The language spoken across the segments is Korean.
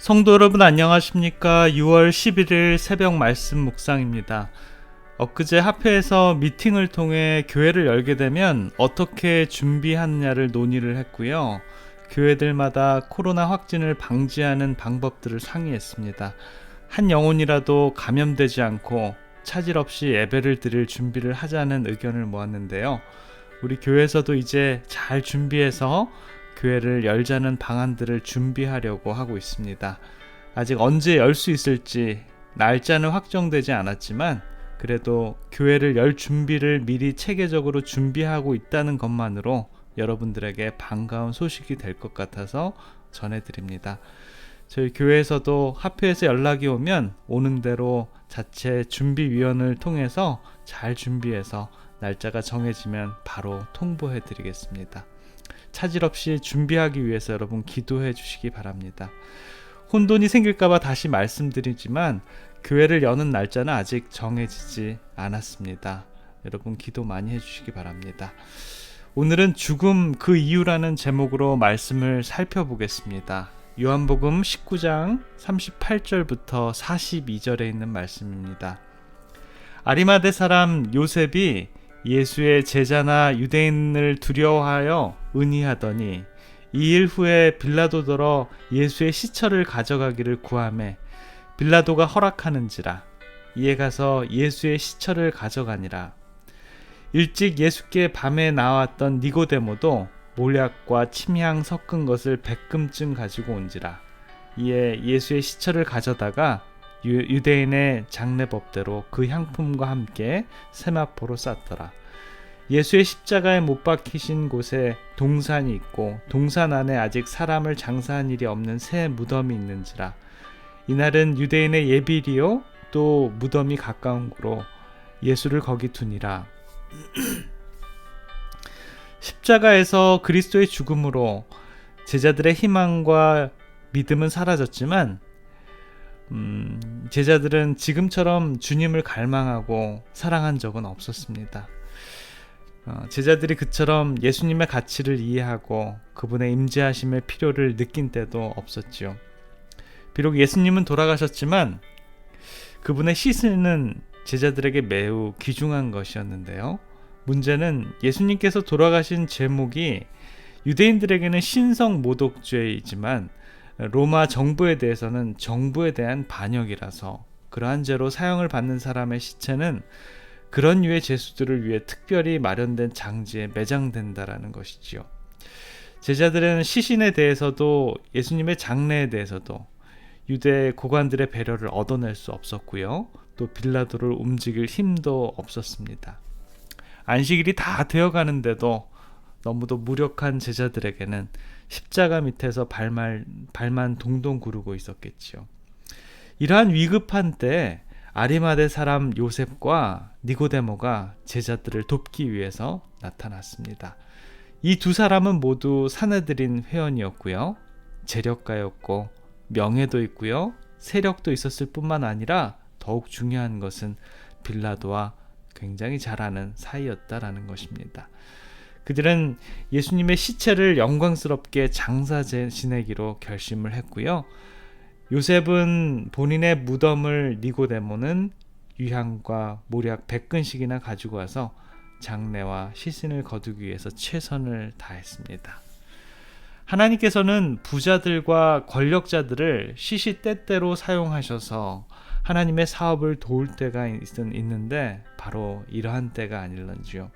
성도 여러분 안녕하십니까? 6월 11일 새벽 말씀 묵상입니다. 엊그제 합회에서 미팅을 통해 교회를 열게 되면 어떻게 준비하느냐를 논의를 했고요. 교회들마다 코로나 확진을 방지하는 방법들을 상의했습니다. 한 영혼이라도 감염되지 않고 차질 없이 예배를 드릴 준비를 하자는 의견을 모았는데요. 우리 교회에서도 이제 잘 준비해서 교회를 열자는 방안들을 준비하려고 하고 있습니다. 아직 언제 열 수 있을지 날짜는 확정되지 않았지만 그래도 교회를 열 준비를 미리 체계적으로 준비하고 있다는 것만으로 여러분들에게 반가운 소식이 될 것 같아서 전해드립니다. 저희 교회에서도 합회에서 연락이 오면 오는 대로 자체 준비위원을 통해서 잘 준비해서 날짜가 정해지면 바로 통보해 드리겠습니다. 차질 없이 준비하기 위해서 여러분 기도해 주시기 바랍니다. 혼돈이 생길까봐 다시 말씀드리지만 교회를 여는 날짜는 아직 정해지지 않았습니다. 여러분 기도 많이 해주시기 바랍니다. 오늘은 죽음 그 이유라는 제목으로 말씀을 살펴보겠습니다. 요한복음 19장 38절부터 42절에 있는 말씀입니다. 아리마대 사람 요셉이 예수의 제자나 유대인을 두려워하여 의니하더니 이 일 후에 빌라도더러 예수의 시처를 가져가기를 구하매 빌라도가 허락하는지라. 이에 가서 예수의 시처를 가져가니라. 일찍 예수께 밤에 나왔던 니고데모도 몰약과 침향 섞은 것을 100금쯤 가지고 온지라. 이에 예수의 시처를 가져다가 유대인의 장례법대로 그 향품과 함께 세마포로 쌌더라. 예수의 십자가에 못 박히신 곳에 동산이 있고 동산 안에 아직 사람을 장사한 일이 없는 새 무덤이 있는지라. 이날은 유대인의 예비리요 또 무덤이 가까운 고로 예수를 거기 두니라. 십자가에서 그리스도의 죽음으로 제자들의 희망과 믿음은 사라졌지만 제자들은 지금처럼 주님을 갈망하고 사랑한 적은 없었습니다. 제자들이 그처럼 예수님의 가치를 이해하고 그분의 임재하심의 필요를 느낀 때도 없었지요. 비록 예수님은 돌아가셨지만 그분의 시신은 제자들에게 매우 귀중한 것이었는데요. 문제는 예수님께서 돌아가신 제목이 유대인들에게는 신성 모독죄이지만 로마 정부에 대해서는 정부에 대한 반역이라서 그러한 죄로 사형을 받는 사람의 시체는 그런 유의 죄수들을 위해 특별히 마련된 장지에 매장된다라는 것이지요. 제자들은 시신에 대해서도 예수님의 장례에 대해서도 유대 고관들의 배려를 얻어낼 수 없었고요. 또 빌라도를 움직일 힘도 없었습니다. 안식일이 다 되어가는데도 너무도 무력한 제자들에게는 십자가 밑에서 발만 동동 구르고 있었겠지요. 이러한 위급한 때 아리마대 사람 요셉과 니고데모가 제자들을 돕기 위해서 나타났습니다. 이 두 사람은 모두 사내들인 회원이었고요. 재력가였고 명예도 있고요. 세력도 있었을 뿐만 아니라 더욱 중요한 것은 빌라도와 굉장히 잘 아는 사이였다라는 것입니다. 그들은 예수님의 시체를 영광스럽게 장사 지내기로 결심을 했고요. 요셉은 본인의 무덤을 니고데모는 유향과 모략 100근씩이나 가지고 와서 장례와 시신을 거두기 위해서 최선을 다했습니다. 하나님께서는 부자들과 권력자들을 시시때때로 사용하셔서 하나님의 사업을 도울 때가 있는데 바로 이러한 때가 아닐런지요.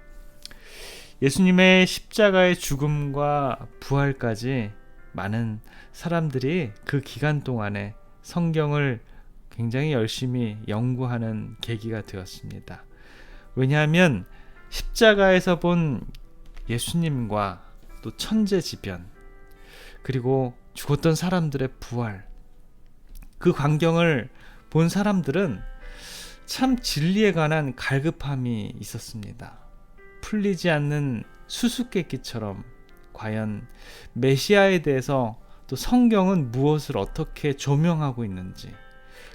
예수님의 십자가의 죽음과 부활까지 많은 사람들이 그 기간 동안에 성경을 굉장히 열심히 연구하는 계기가 되었습니다. 왜냐하면 십자가에서 본 예수님과 또 천재지변 그리고 죽었던 사람들의 부활 그 광경을 본 사람들은 참 진리에 관한 갈급함이 있었습니다. 풀리지 않는 수수께끼처럼 과연 메시아에 대해서 또 성경은 무엇을 어떻게 조명하고 있는지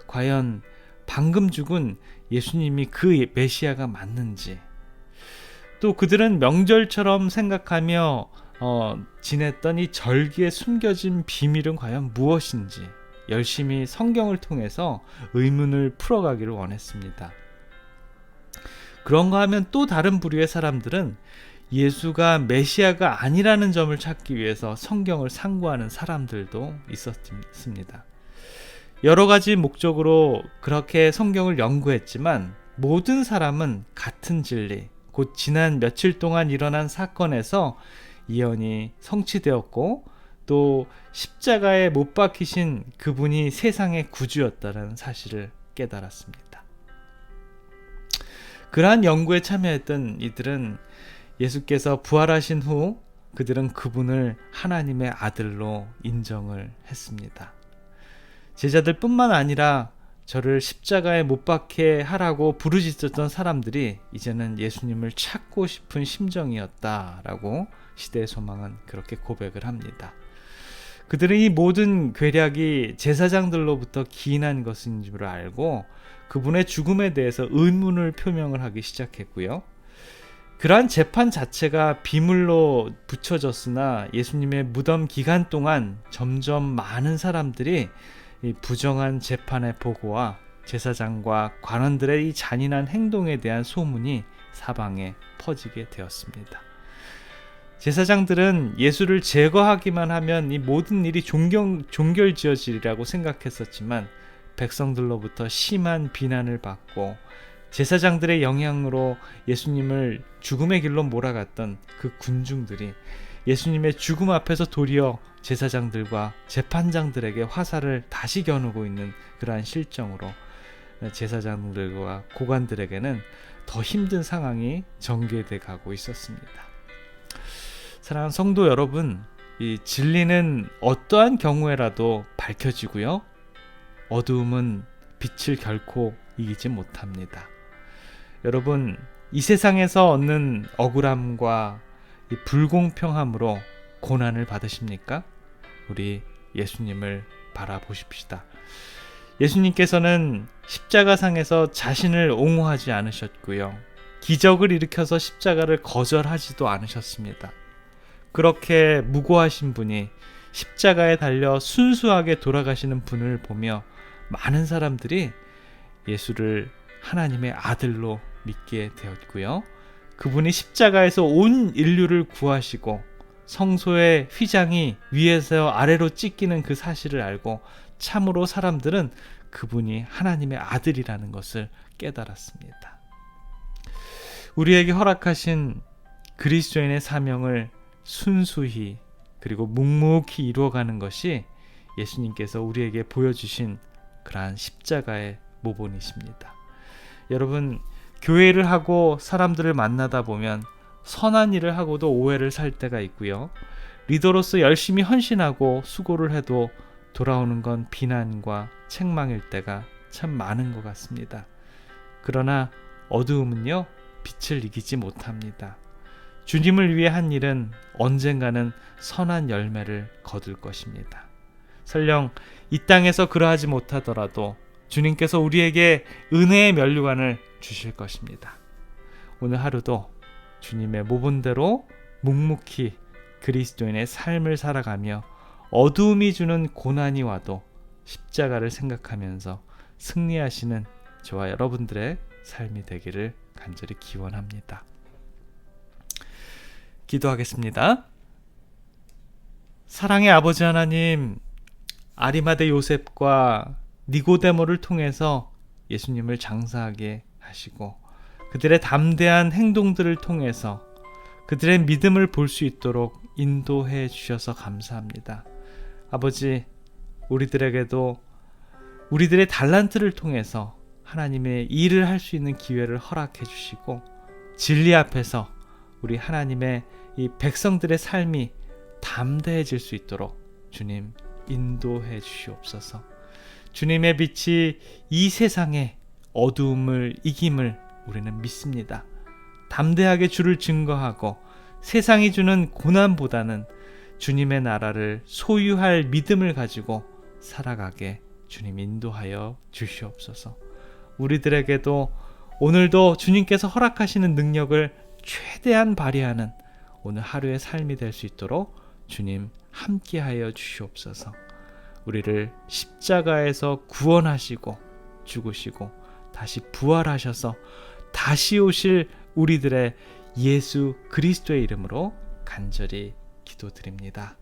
과연 방금 죽은 예수님이 그 메시아가 맞는지 또 그들은 명절처럼 생각하며 지냈던 이 절기에 숨겨진 비밀은 과연 무엇인지 열심히 성경을 통해서 의문을 풀어가기를 원했습니다. 그런가 하면 또 다른 부류의 사람들은 예수가 메시아가 아니라는 점을 찾기 위해서 성경을 상고하는 사람들도 있었습니다. 여러 가지 목적으로 그렇게 성경을 연구했지만 모든 사람은 같은 진리, 곧 지난 며칠 동안 일어난 사건에서 예언이 성취되었고 또 십자가에 못 박히신 그분이 세상의 구주였다는 사실을 깨달았습니다. 그러한 연구에 참여했던 이들은 예수께서 부활하신 후 그들은 그분을 하나님의 아들로 인정을 했습니다. 제자들 뿐만 아니라 저를 십자가에 못 박게 하라고 부르짖었던 사람들이 이제는 예수님을 찾고 싶은 심정이었다라고 시대의 소망은 그렇게 고백을 합니다. 그들은 이 모든 괴략이 제사장들로부터 기인한 것인 줄 알고 그분의 죽음에 대해서 의문을 표명을 하기 시작했고요. 그러한 재판 자체가 비물로 붙여졌으나 예수님의 무덤 기간 동안 점점 많은 사람들이 이 부정한 재판의 보고와 제사장과 관원들의 이 잔인한 행동에 대한 소문이 사방에 퍼지게 되었습니다. 제사장들은 예수를 제거하기만 하면 이 모든 일이 종결지어지리라고 생각했었지만 백성들로부터 심한 비난을 받고 제사장들의 영향으로 예수님을 죽음의 길로 몰아갔던 그 군중들이 예수님의 죽음 앞에서 도리어 제사장들과 재판장들에게 화살을 다시 겨누고 있는 그러한 실정으로 제사장들과 고관들에게는 더 힘든 상황이 전개돼 가고 있었습니다. 사랑하는 성도 여러분, 이 진리는 어떠한 경우에라도 밝혀지고요. 어두움은 빛을 결코 이기지 못합니다. 여러분, 이 세상에서 얻는 억울함과 이 불공평함으로 고난을 받으십니까? 우리 예수님을 바라보십시다. 예수님께서는 십자가상에서 자신을 옹호하지 않으셨고요. 기적을 일으켜서 십자가를 거절하지도 않으셨습니다. 그렇게 무고하신 분이 십자가에 달려 순수하게 돌아가시는 분을 보며 많은 사람들이 예수를 하나님의 아들로 믿게 되었고요. 그분이 십자가에서 온 인류를 구하시고 성소의 휘장이 위에서 아래로 찢기는 그 사실을 알고 참으로 사람들은 그분이 하나님의 아들이라는 것을 깨달았습니다. 우리에게 허락하신 그리스도인의 사명을 순수히 그리고 묵묵히 이루어가는 것이 예수님께서 우리에게 보여주신 그러한 십자가의 모본이십니다. 여러분, 교회를 하고 사람들을 만나다 보면 선한 일을 하고도 오해를 살 때가 있고요. 리더로서 열심히 헌신하고 수고를 해도 돌아오는 건 비난과 책망일 때가 참 많은 것 같습니다. 그러나 어두움은요, 빛을 이기지 못합니다. 주님을 위해 한 일은 언젠가는 선한 열매를 거둘 것입니다. 설령 이 땅에서 그러하지 못하더라도 주님께서 우리에게 은혜의 면류관을 주실 것입니다. 오늘 하루도 주님의 모본대로 묵묵히 그리스도인의 삶을 살아가며 어두움이 주는 고난이 와도 십자가를 생각하면서 승리하시는 저와 여러분들의 삶이 되기를 간절히 기원합니다. 기도하겠습니다. 사랑의 아버지 하나님, 아리마대 요셉과 니고데모를 통해서 예수님을 장사하게 하시고 그들의 담대한 행동들을 통해서 그들의 믿음을 볼 수 있도록 인도해 주셔서 감사합니다. 아버지, 우리들에게도 우리들의 달란트를 통해서 하나님의 일을 할 수 있는 기회를 허락해 주시고 진리 앞에서 우리 하나님의 이 백성들의 삶이 담대해질 수 있도록 주님 인도해 주시옵소서. 주님의 빛이 이 세상의 어두움을 이김을 우리는 믿습니다. 담대하게 주를 증거하고 세상이 주는 고난보다는 주님의 나라를 소유할 믿음을 가지고 살아가게 주님 인도하여 주시옵소서. 우리들에게도 오늘도 주님께서 허락하시는 능력을 최대한 발휘하는 오늘 하루의 삶이 될 수 있도록 주님 함께하여 주시옵소서. 우리를 십자가에서 구원하시고 죽으시고 다시 부활하셔서 다시 오실 우리들의 예수 그리스도의 이름으로 간절히 기도드립니다.